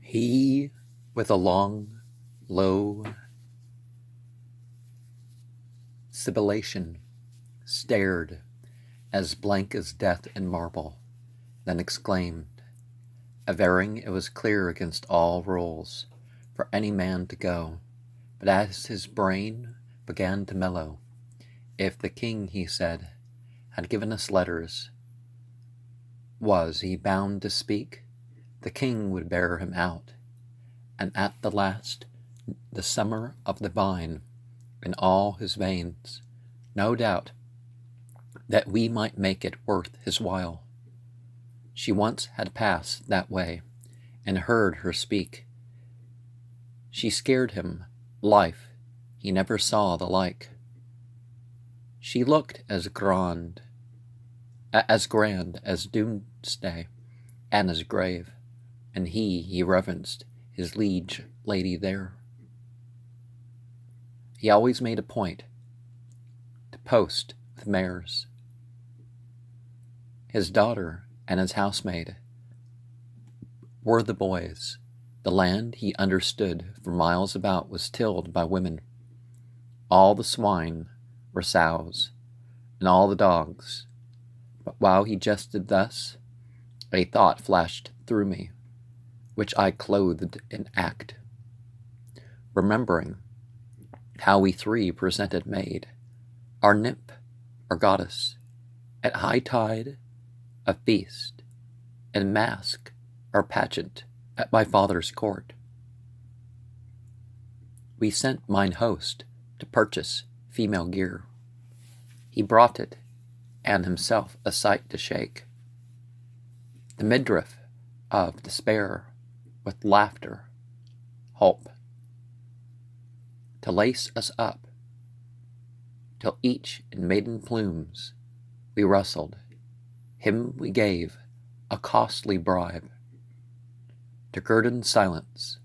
He, with a long, low sibilation, stared, as blank as death in marble, then exclaimed, averring it was clear against all rules for any man to go. But as his brain began to mellow, if the king, he said, had given us letters, was he bound to speak? The king would bear him out, and at the last, the summer of the vine in all his veins, no doubt that we might make it worth his while. She once had passed that way, and heard her speak. She scared him, life, he never saw the like. She looked as grand as doomsday, and as grave, and he reverenced his liege lady there. He always made a point to post with mares. His daughter and his housemaid were the boys. The land, he understood, for miles about was tilled by women. All the swine were sows, and all the dogs. But while he jested thus, a thought flashed through me, which I clothed in act, remembering how we three presented maid, our nymph, our goddess, at high tide, a feast, and mask, our pageant, at my father's court. We sent mine host to purchase female gear. He brought it, and himself a sight to shake. The midriff of despair, with laughter, hope, to lace us up, till each in maiden plumes we rustled. Him we gave a costly bribe. To guerdon silence,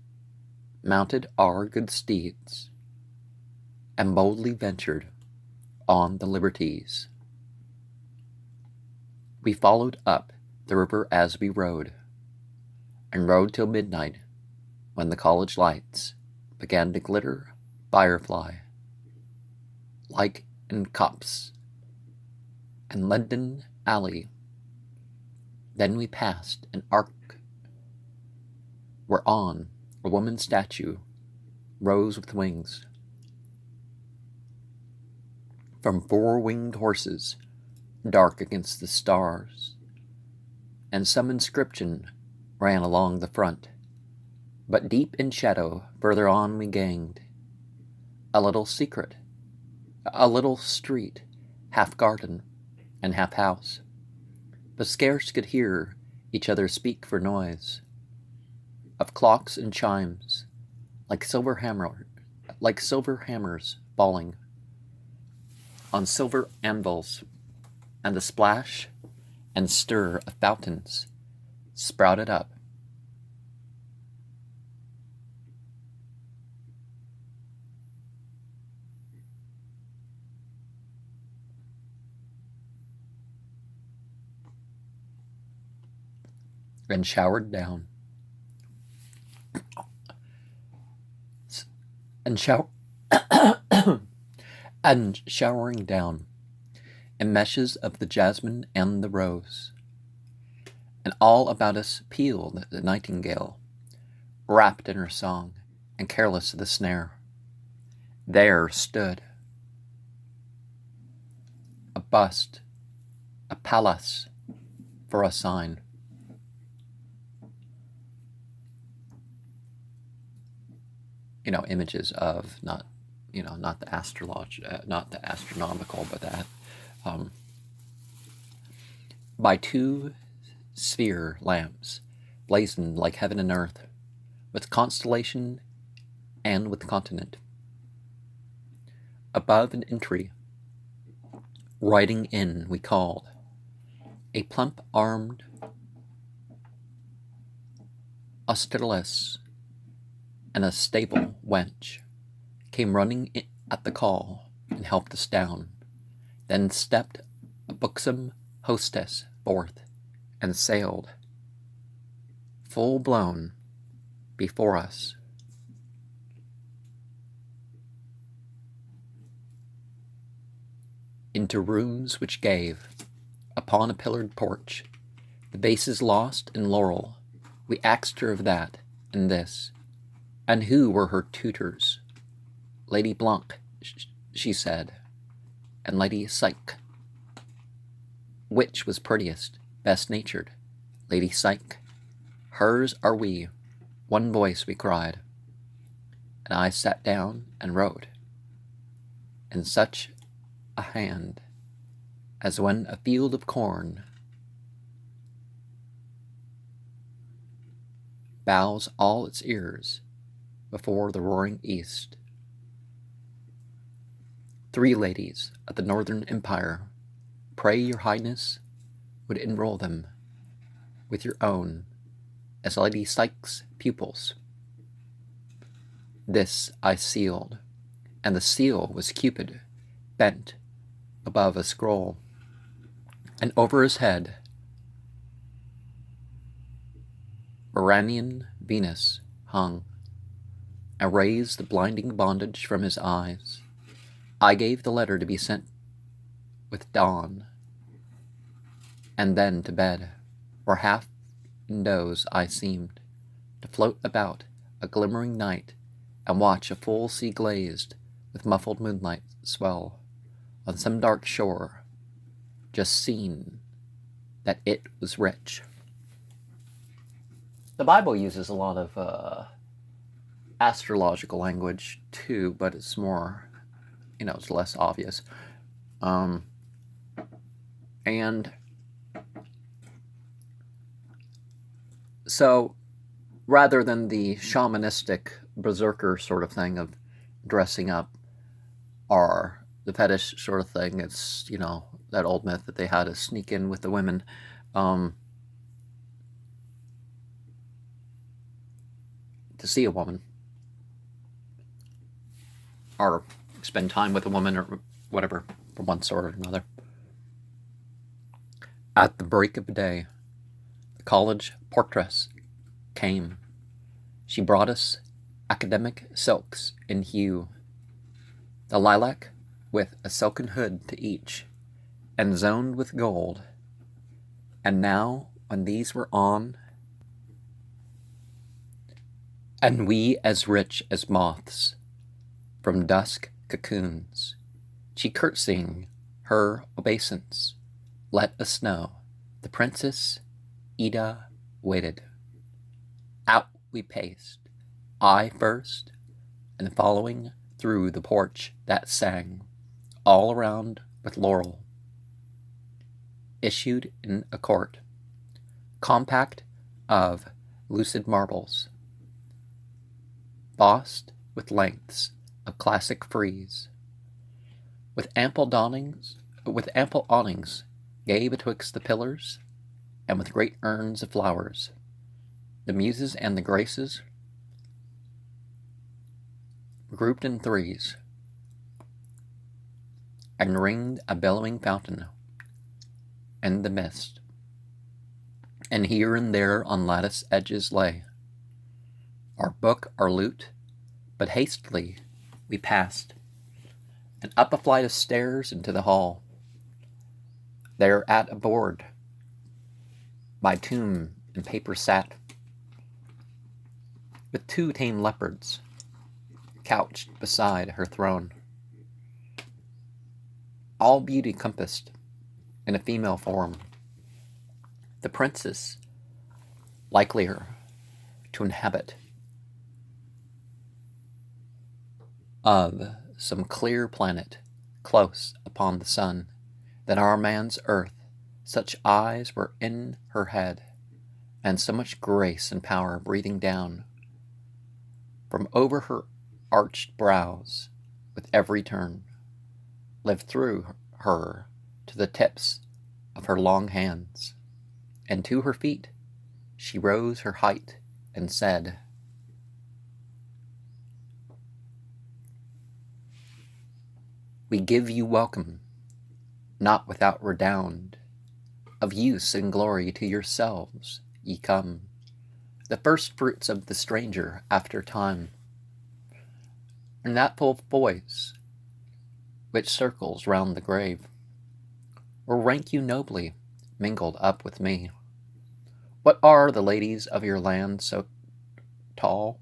mounted our good steeds, and boldly ventured on the liberties. We followed up the river as we rode, and rode till midnight, when the college lights began to glitter firefly, like in copse and London alley. Then we passed an arch whereon a woman's statue rose with wings. From 4-winged horses, dark against the stars, and some inscription ran along the front. But deep in shadow, further on we ganged. A little secret, a little street, half garden and half house, but scarce could hear each other speak for noise. Of clocks and chimes, like silver hammers falling on silver anvils, and the splash and stir of fountains sprouted up. And showered down. And showering down in meshes of the jasmine and the rose. And all about us pealed the nightingale, wrapped in her song, and careless of the snare. There stood a bust, a palace for a sign. Images of not the not the astronomical, but that by 2 sphere lamps, blazoned like heaven and earth, with constellation and with continent. Above an entry, riding in, we called, a plump-armed austerless and a stable wench came running in at the call and helped us down. Then stepped a buxom hostess forth and sailed, full blown, before us. Into rooms which gave, upon a pillared porch, the vases lost in laurel. We asked her of that and this, and who were her tutors. Lady Blanc, she said, and Lady Psyche. Which was prettiest, best natured? Lady Psyche. Hers are we, one voice we cried. And I sat down and wrote, in such a hand as when a field of corn bows all its ears before the roaring east. 3 ladies of the Northern Empire, pray your highness would enroll them with your own as Lady Psyche's pupils. This I sealed, and the seal was Cupid bent above a scroll, and over his head Uranian Venus hung, and raised the blinding bondage from his eyes. I gave the letter to be sent with dawn, and then to bed, where half in doze I seemed, to float about a glimmering night, and watch a full sea glazed with muffled moonlight swell on some dark shore, just seen that it was rich. The Bible uses a lot of astrological language too, but it's more, it's less obvious. And so rather than the shamanistic berserker sort of thing of dressing up, or the fetish sort of thing, it's, that old myth that they had to sneak in with the women. To see a woman, or spend time with a woman, or whatever, from one sort or another. At the break of day, the college portress came. She brought us academic silks in hue, the lilac with a silken hood to each, and zoned with gold. And now, when these were on, and we as rich as moths from dusk cocoons, she curtsying her obeisance, let us know the Princess Ida waited. Out we paced, I first, and following through the porch that sang, all around with laurel, issued in a court, compact of lucid marbles, bossed with lengths of classic frieze, with ample awnings, gay betwixt the pillars, and with great urns of flowers, the muses and the graces, grouped in threes, and ringed a bellowing fountain in the mist, and here and there on lattice edges lay our book, our lute, but hastily we passed, and up a flight of stairs into the hall. There at a board, by tomb and paper sat, with 2 tame leopards couched beside her throne, all beauty compassed in a female form, the princess likelier to inhabit of some clear planet close upon the sun than our man's earth. Such eyes were in her head, and so much grace and power breathing down from over her arched brows with every turn, lived through her to the tips of her long hands, and to her feet she rose her height and said, "We give you welcome, not without redound of use and glory to yourselves ye come, the first fruits of the stranger after time, and that full voice which circles round the grave, will rank you nobly, mingled up with me. What are the ladies of your land so tall?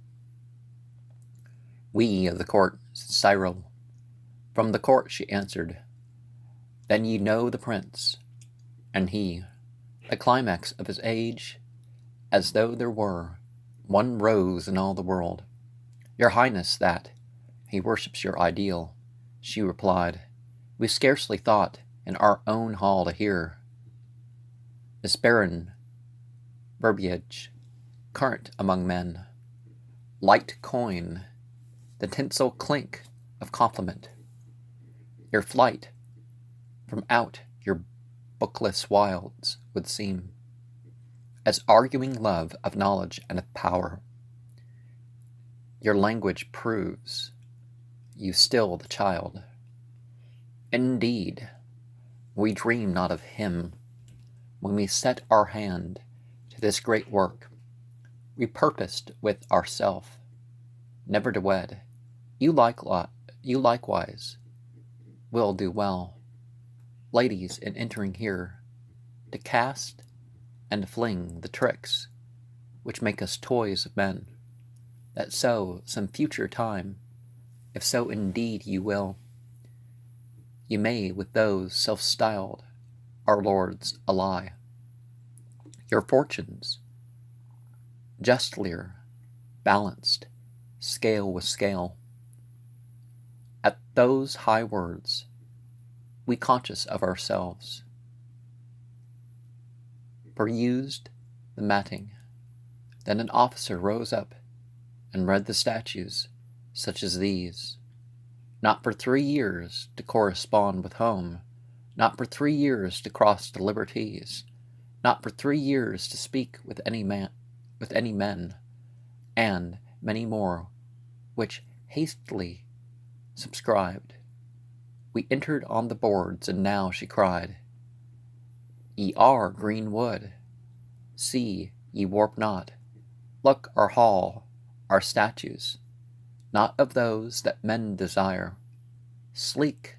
We of the court, said Cyril. From the court, she answered. Then ye know the prince, and he, the climax of his age, as though there were one rose in all the world. Your highness, that, he worships your ideal, she replied. We scarcely thought in our own hall to hear this barren verbiage, current among men, light coin, the tinsel clink of compliment, your flight from out your bookless wilds would seem, as arguing love of knowledge and of power. Your language proves you still the child. Indeed, we dream not of him when we set our hand to this great work. We purposed with ourself never to wed. You likewise will do well, ladies, in entering here, to cast and fling the tricks which make us toys of men, that so some future time, if so indeed you will, you may with those self-styled our lords ally. Your fortunes, justlier balanced, scale with scale. At those high words, we conscious of ourselves, perused the matting. Then an officer rose up and read the statutes, such as these. Not for 3 years to correspond with home, not for 3 years to cross the liberties, not for 3 years to speak with any men, and many more, which hastily subscribed. We entered on the boards, and now she cried, Ye are green wood, see, ye warp not. Look our hall, our statues, not of those that men desire. Sleek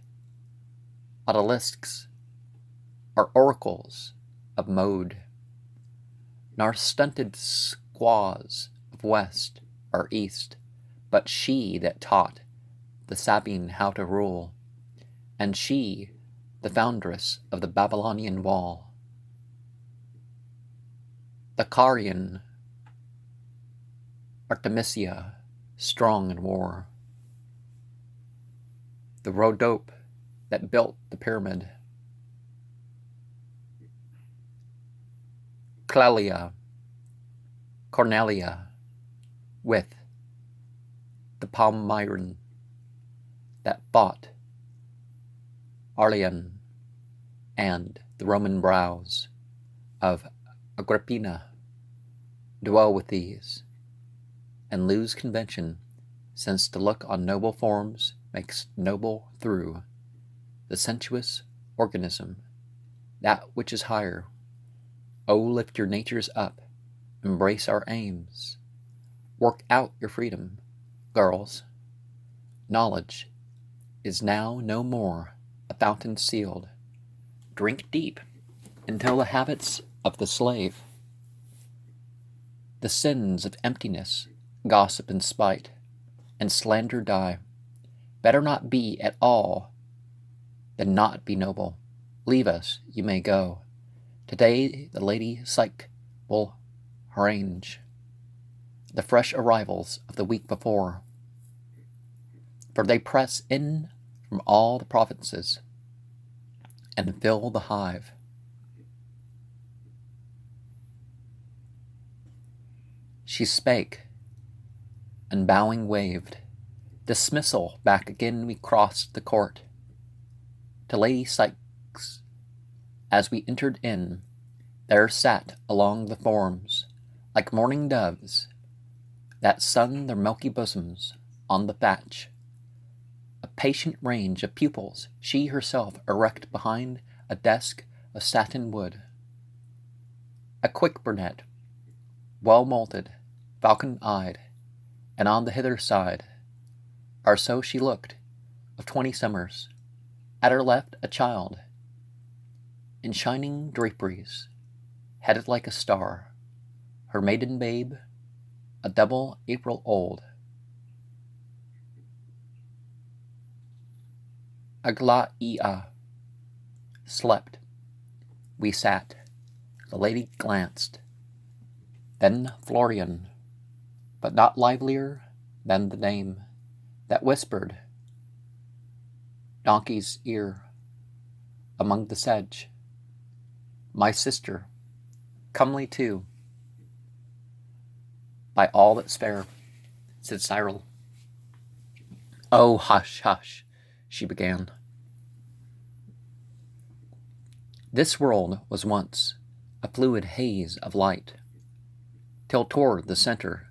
odalisks are oracles of mode, nor stunted squaws of west or east, but she that taught the Sabine how to rule, and she the foundress of the Babylonian wall. The Carian Artemisia, strong in war. The Rhodope that built the pyramid. Clelia, Cornelia, with the Palmyran that fought Arlian, and the Roman brows of Agrippina dwell with these, and lose convention, since to look on noble forms makes noble through the sensuous organism, that which is higher. O lift your natures up, embrace our aims, work out your freedom, girls. Knowledge is now no more a fountain sealed. Drink deep until the habits of the slave, the sins of emptiness, gossip and spite, and slander die. Better not be at all than not be noble. Leave us, you may go. Today the Lady Psyche will harangue the fresh arrivals of the week before, for they press in from all the provinces and fill the hive. She spake, and bowing waved. Dismissal, back again we crossed the court. To Lady Psyche's, as we entered in, there sat along the forms, like morning doves, that sun their milky bosoms on the thatch. A patient range of pupils, she herself erect behind a desk of satin wood. A quick brunette, well molted, falcon-eyed, and on the hither side, or so she looked, of 20 summers, at her left a child, in shining draperies, headed like a star, her maiden babe, a double April old. Aglaia slept. We sat. The lady glanced. Then Florian, but not livelier than the name that whispered, donkey's ear, among the sedge. My sister, comely too, by all that's fair, said Cyril. Oh, hush, hush, she began. This world was once a fluid haze of light, till toward the center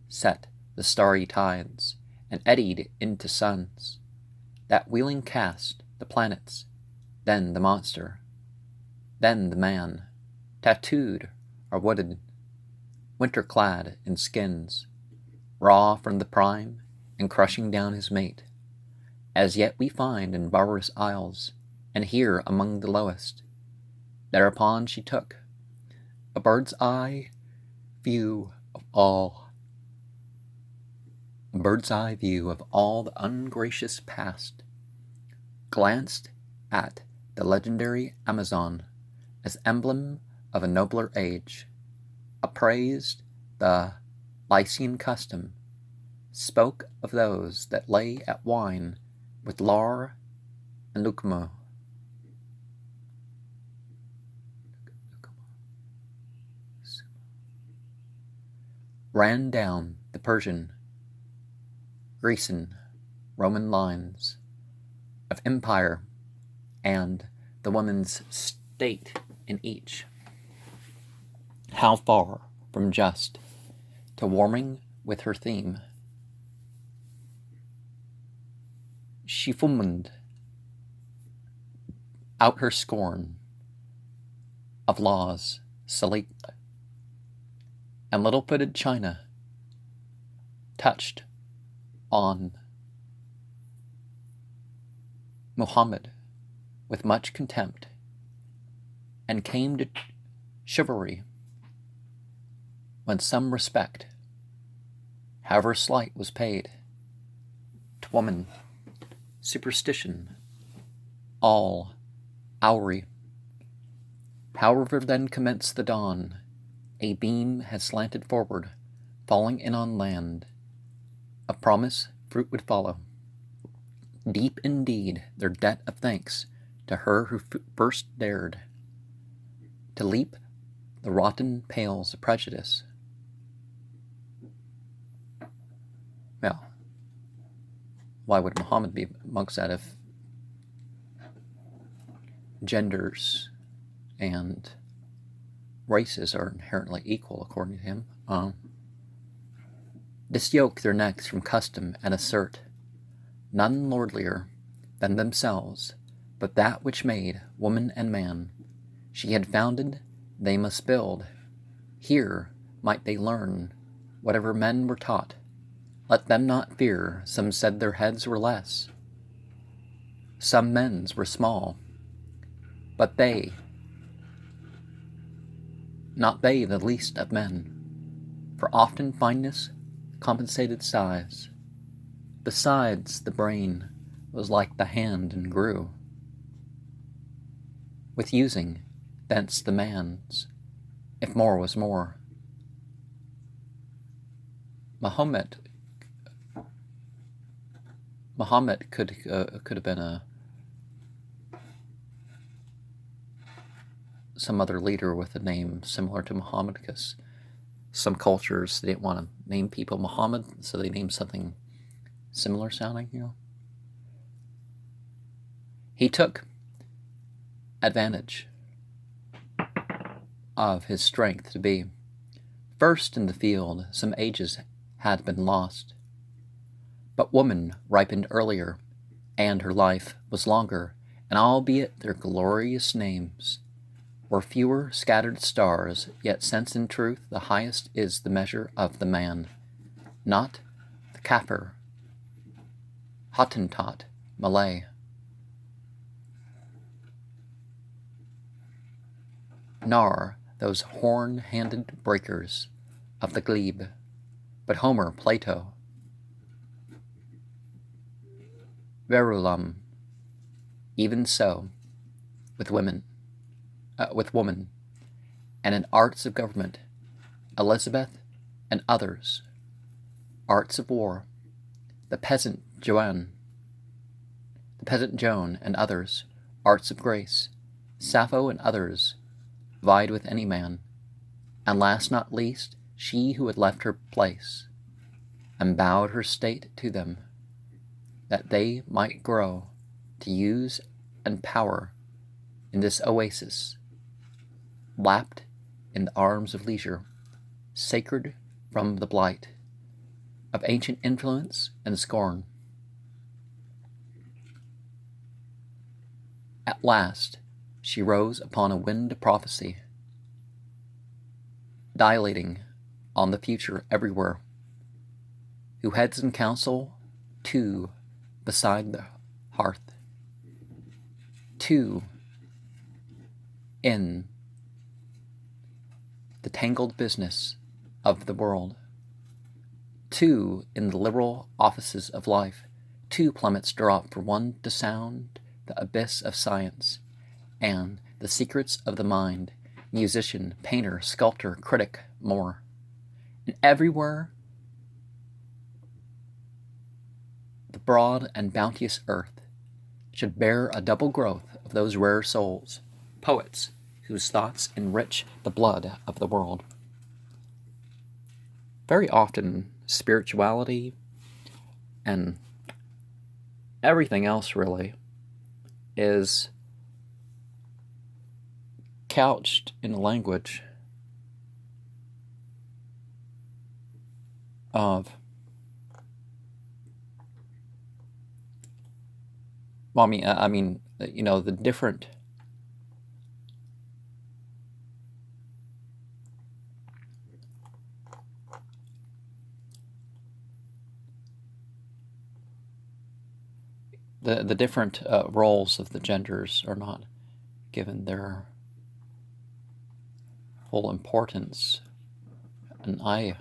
set the starry tides, and eddied into suns, that wheeling cast the planets, then the monster, then the man, tattooed or wooded, winter-clad in skins, raw from the prime, and crushing down his mate, as yet we find in barbarous isles, and here among the lowest. Thereupon she took a bird's-eye view of all the ungracious past, glanced at the legendary Amazon as emblem of a nobler age, appraised the Lycian custom, spoke of those that lay at wine with Lar and Lucumo, ran down the Persian, Grecian, Roman lines of empire and the woman's state in each. How far from just to warming with her theme. She fumed out her scorn of laws, Saliq, and little-footed China touched on Muhammad with much contempt, and came to chivalry when some respect, however slight, was paid to woman, superstition, all houri. However then commenced the dawn, a beam had slanted forward, falling in on land. Of promise, fruit would follow. Deep indeed their debt of thanks to her who first dared to leap the rotten pails of prejudice. Well, why would Muhammad be amongst that if genders and races are inherently equal, according to him? Disyoke their necks from custom and assert none lordlier than themselves, but that which made woman and man. She had founded, they must build. Here might they learn whatever men were taught. Let them not fear. Some said their heads were less, some men's were small, but they, not they the least of men, for often fineness compensated size. Besides, the brain was like the hand and grew with using, thence the man's, if more was more. Muhammad could have been some other leader with a name similar to Muhammad, because some cultures, they didn't want to name people Muhammad, so they named something similar sounding, He took advantage of his strength to be first in the field. Some ages had been lost, but woman ripened earlier, and her life was longer, and albeit their glorious names Or fewer scattered stars, yet since in truth the highest is the measure of the man, not the Kafir, Hottentot, Malay, nor those horn-handed breakers of the glebe, but Homer, Plato, Verulam, even so, with women, and in arts of government, Elizabeth and others, arts of war, the peasant Joan and others, arts of grace, Sappho and others, vied with any man, and last not least, she who had left her place, and bowed her state to them, that they might grow to use and power in this oasis, lapped in the arms of leisure, sacred from the blight of ancient influence and scorn. At last she rose upon a wind of prophecy, dilating on the future everywhere, who heads in council, two beside the hearth, two in the tangled business of the world, two in the liberal offices of life, two plummets drop for one to sound the abyss of science and the secrets of the mind, musician, painter, sculptor, critic, more. And everywhere the broad and bounteous earth should bear a double growth of those rare souls, poets, whose thoughts enrich the blood of the world. Very often, spirituality and everything else really is couched in a language of, well, I mean, you know, the different the different roles of the genders are not given their full importance, and I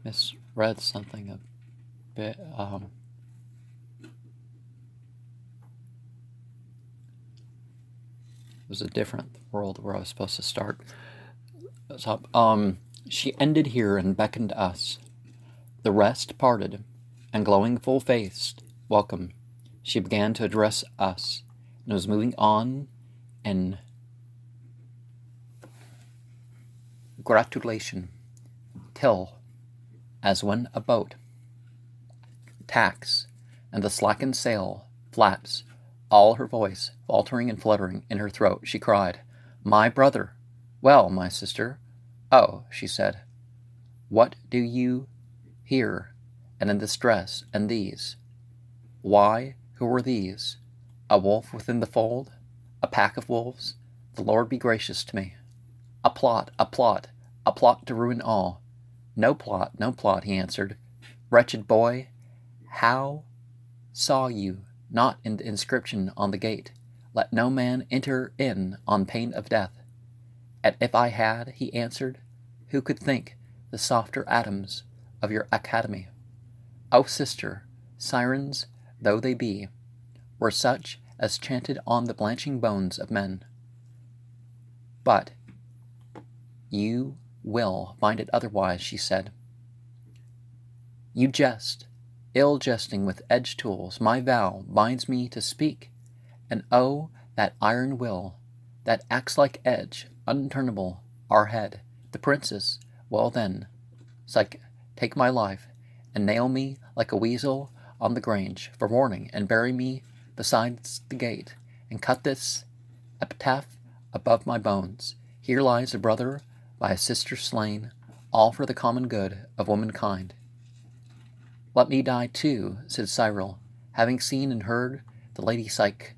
misread something a bit. It was a different world where I was supposed to start. So, she ended here and beckoned us. The rest parted, and glowing full-faced welcome, she began to address us, and was moving on in gratulation, till, as when a boat tacks, and the slackened sail flaps, all her voice faltering and fluttering in her throat, she cried, "My brother! Well, my sister! Oh," she said, "what do you here, and in this dress, and these? Why, who are these? A wolf within the fold? A pack of wolves? The Lord be gracious to me. A plot, a plot, a plot to ruin all." "No plot, no plot," he answered. "Wretched boy, how saw you not in the inscription on the gate, 'Let no man enter in on pain of death'? And if I had," he answered, "who could think the softer atoms of your academy, O sister, sirens though they be, were such as chanted on the blanching bones of men? But you will find it otherwise," she said. "You jest, ill jesting with edge tools. My vow binds me to speak, and oh, that iron will, that axe-like edge, unturnable, our head, the princess. Well then, psych, take my life, and nail me like a weasel on the grange for warning, and bury me beside the gate, and cut this epitaph above my bones. Here lies a brother by a sister slain, all for the common good of womankind." "Let me die too," said Cyril, having seen and heard the lady Psyche.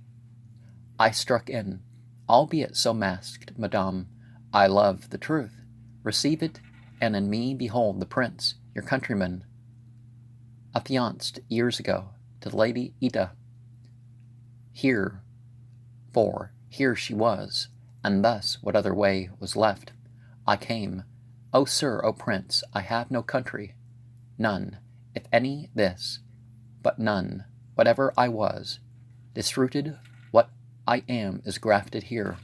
I struck in. albeit so masked, madame, I love the truth. Receive it, and in me behold the prince, your countryman, affianced years ago to the Lady Ida. Here, for here she was, and thus what other way was left? I came. O sir, O prince, I have no country, none, if any, this, but none, whatever I was, disrooted, what I am is grafted here.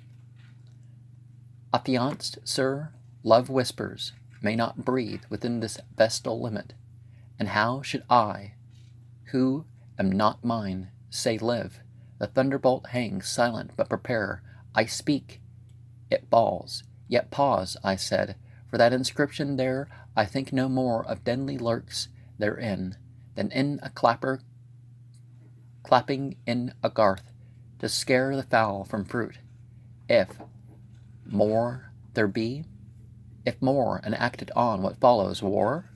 Affianced, sir, love whispers, may not breathe within this vestal limit, and how should I, who am not mine, say live? The thunderbolt hangs silent, but prepare, I speak, it falls. Yet pause, I said, for that inscription there, I think no more of deadly lurks therein, than in a clapping in a garth, to scare the fowl from fruit. If more there be, if more, and acted on what follows war,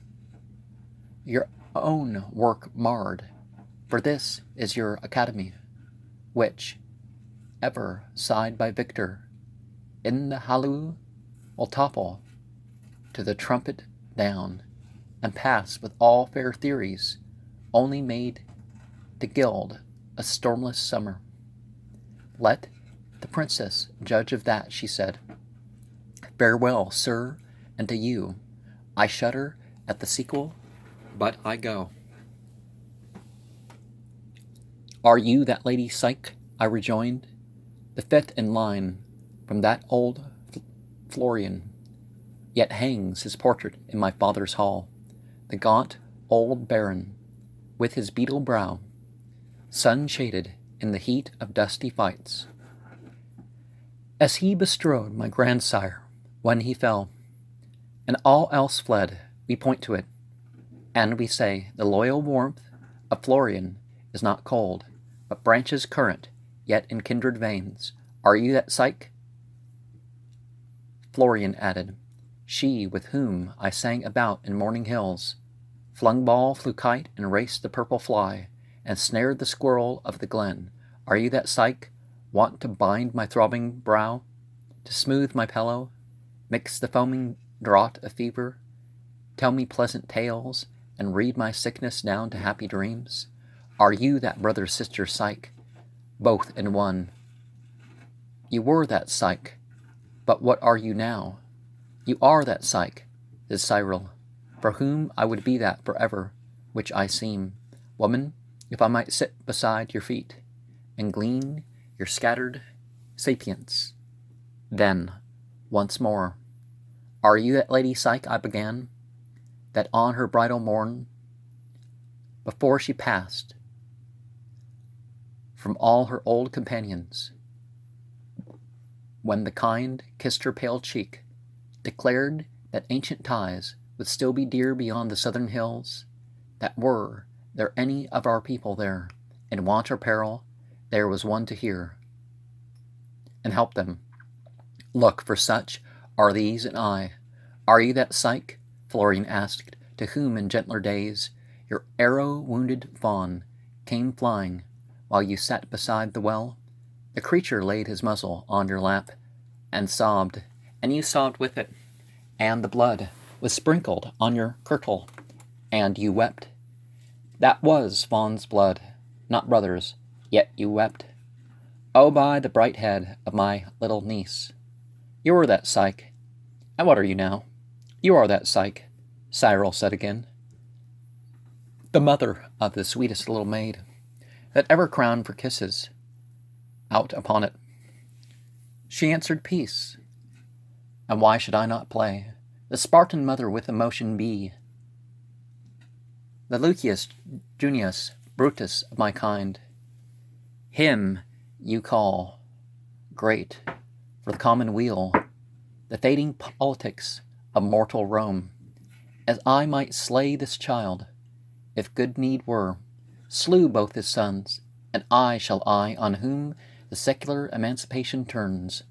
your own work marred, for this is your academy, which, ever side by victor, in the halloo will topple to the trumpet down, and pass with all fair theories, only made to gild a stormless summer. Let the princess judge of that, she said. Farewell, sir, and to you. I shudder at the sequel, but I go. Are you that Lady Psyche? I rejoined, the fifth in line from that old Florian. Yet hangs his portrait in my father's hall, the gaunt old baron, with his beetle brow, sun-shaded in the heat of dusty fights. As he bestrode my grandsire when he fell, and all else fled, we point to it, and we say the loyal warmth of Florian is not cold, but branches current, yet in kindred veins. Are you that Psyche? Florian added, she with whom I sang about in morning hills, flung ball, flew kite, and raced the purple fly, and snared the squirrel of the glen. Are you that Psyche, wont to bind my throbbing brow, to smooth my pillow, mix the foaming draught of fever, tell me pleasant tales, and read my sickness down to happy dreams? Are you that brother-sister Psyche, both in one? You were that Psyche, but what are you now? You are that Psyche, said Cyril, for whom I would be that forever, which I seem. Woman, if I might sit beside your feet, and glean your scattered sapience. Then, once more, are you that Lady Psyche I began, that on her bridal morn, before she passed from all her old companions, when the kind kissed her pale cheek, declared that ancient ties would still be dear beyond the southern hills, that were there any of our people there, in want or peril, there was one to hear and help them. Look, for such are these and I. Are you that Psyche? Florian asked, to whom in gentler days your arrow-wounded fawn came flying while you sat beside the well? The creature laid his muzzle on your lap and sobbed, and you sobbed with it, and the blood was sprinkled on your kirtle, and you wept. That was fawn's blood, not brother's, yet you wept. Oh, by the bright head of my little niece. You were that Psyche. And what are you now? You are that Psyche, Cyril said again, the mother of the sweetest little maid that ever crowned for kisses out upon it. She answered, peace. And why should I not play the Spartan mother with emotion be? The Lucius Junius Brutus of my kind, him you call great for the common weal, the fading politics of mortal Rome, as I might slay this child, if good need were, slew both his sons, and I shall I, on whom the secular emancipation turns,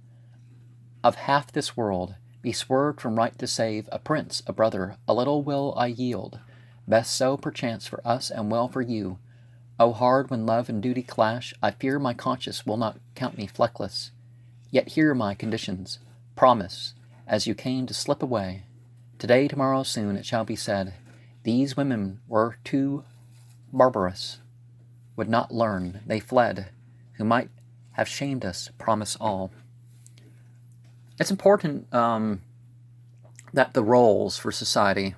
of half this world, be swerved from right to save a prince, a brother, a little will I yield, best so perchance for us and well for you. O hard when love and duty clash, I fear my conscience will not count me fleckless. Yet hear my conditions. Promise, as you came to slip away, today, tomorrow, soon, it shall be said, these women were too barbarous, would not learn, they fled, who might have shamed us, promise all. It's important that the roles for society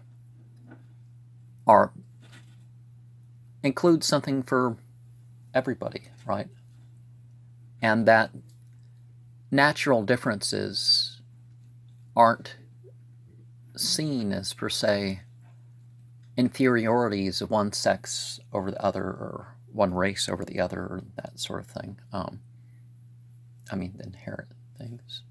include something for everybody, right? And that natural differences aren't seen as, per se, inferiorities of one sex over the other, or one race over the other, or that sort of thing. I mean, inherent things.